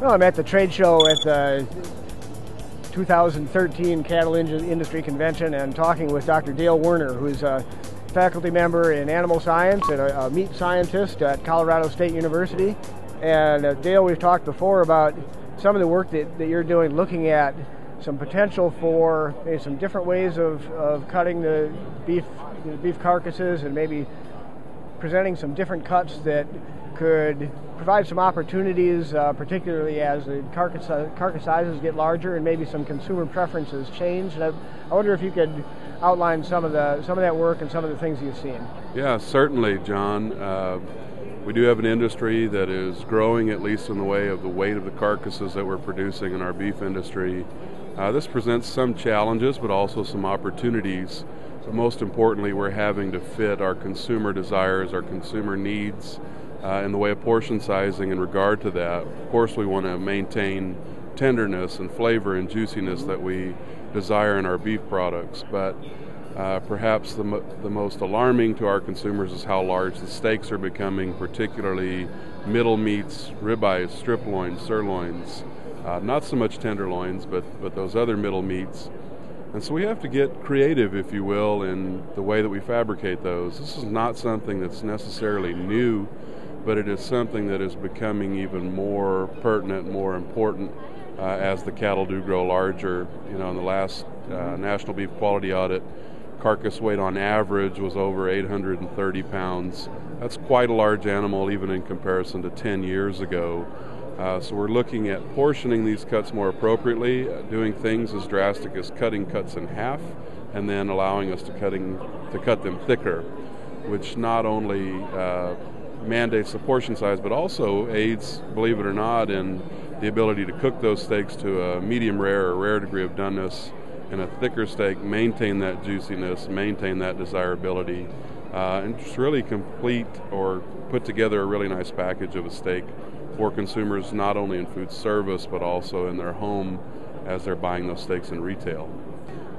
Well, I'm at the trade show at the 2013 Cattle Industry Convention and talking with Dr. Dale Woerner, who's a faculty member in animal science and a meat scientist at Colorado State University. And Dale, we've talked before about some of the work that you're doing, looking at some potential for maybe some different ways of cutting the beef carcasses, and maybe presenting some different cuts that could provide some opportunities, particularly as the carcass sizes get larger and maybe some consumer preferences change. And I wonder if you could outline some of that work and some of the things you've seen. Yeah, certainly, John. We do have an industry that is growing, at least in the way of the weight of the carcasses that we're producing in our beef industry. This presents some challenges, but also some opportunities. But most importantly, we're having to fit our consumer desires, our consumer needs, in the way of portion sizing in regard to that. Of course, we want to maintain tenderness and flavor and juiciness that we desire in our beef products, but perhaps the most alarming to our consumers is how large the steaks are becoming, particularly middle meats, ribeyes, strip loins, sirloins, not so much tenderloins, but those other middle meats. And so we have to get creative, if you will, in the way that we fabricate those. This is not something that's necessarily new, but it is something that is becoming even more pertinent, more important as the cattle do grow larger. You know, in the last National Beef Quality Audit, carcass weight on average was over 830 pounds. That's quite a large animal, even in comparison to 10 years ago. So we're looking at portioning these cuts more appropriately, doing things as drastic as cutting cuts in half, and then allowing us to cut them thicker, which not only mandates the portion size, but also aids, believe it or not, in the ability to cook those steaks to a medium rare or rare degree of doneness, and a thicker steak maintain that juiciness, maintain that desirability, and just really complete or put together a really nice package of a steak for consumers, not only in food service, but also in their home as they're buying those steaks in retail.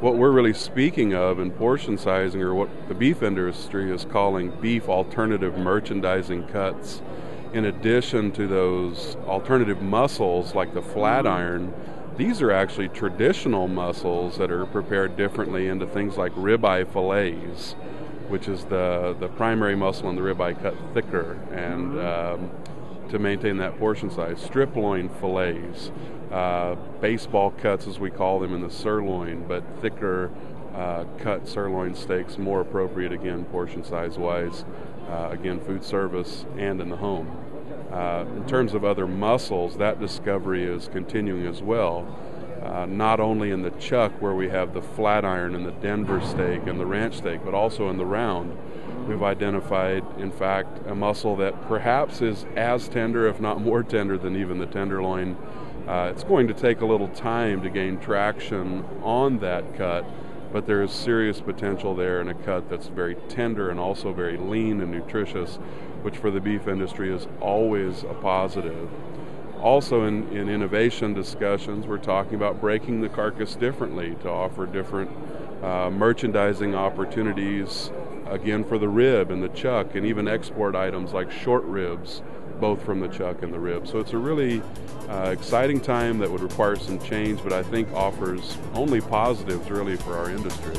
What we're really speaking of in portion sizing, or what the beef industry is calling beef alternative merchandising cuts, in addition to those alternative muscles like the flat iron, these are actually traditional muscles that are prepared differently into things like ribeye fillets, which is the primary muscle in the ribeye cut thicker and to maintain that portion size. Strip loin fillets, baseball cuts as we call them in the sirloin, but thicker cut sirloin steaks, more appropriate again portion size wise, again food service and in the home. In terms of other muscles, that discovery is continuing as well. Not only in the chuck where we have the flat iron and the Denver steak and the ranch steak, but also in the round. We've identified, in fact, a muscle that perhaps is as tender, if not more tender, than even the tenderloin. It's going to take a little time to gain traction on that cut, but there is serious potential there in a cut that's very tender and also very lean and nutritious, which for the beef industry is always a positive. Also in innovation discussions, we're talking about breaking the carcass differently to offer different merchandising opportunities, again for the rib and the chuck, and even export items like short ribs, both from the chuck and the rib. So it's a really exciting time that would require some change, but I think offers only positives really for our industry.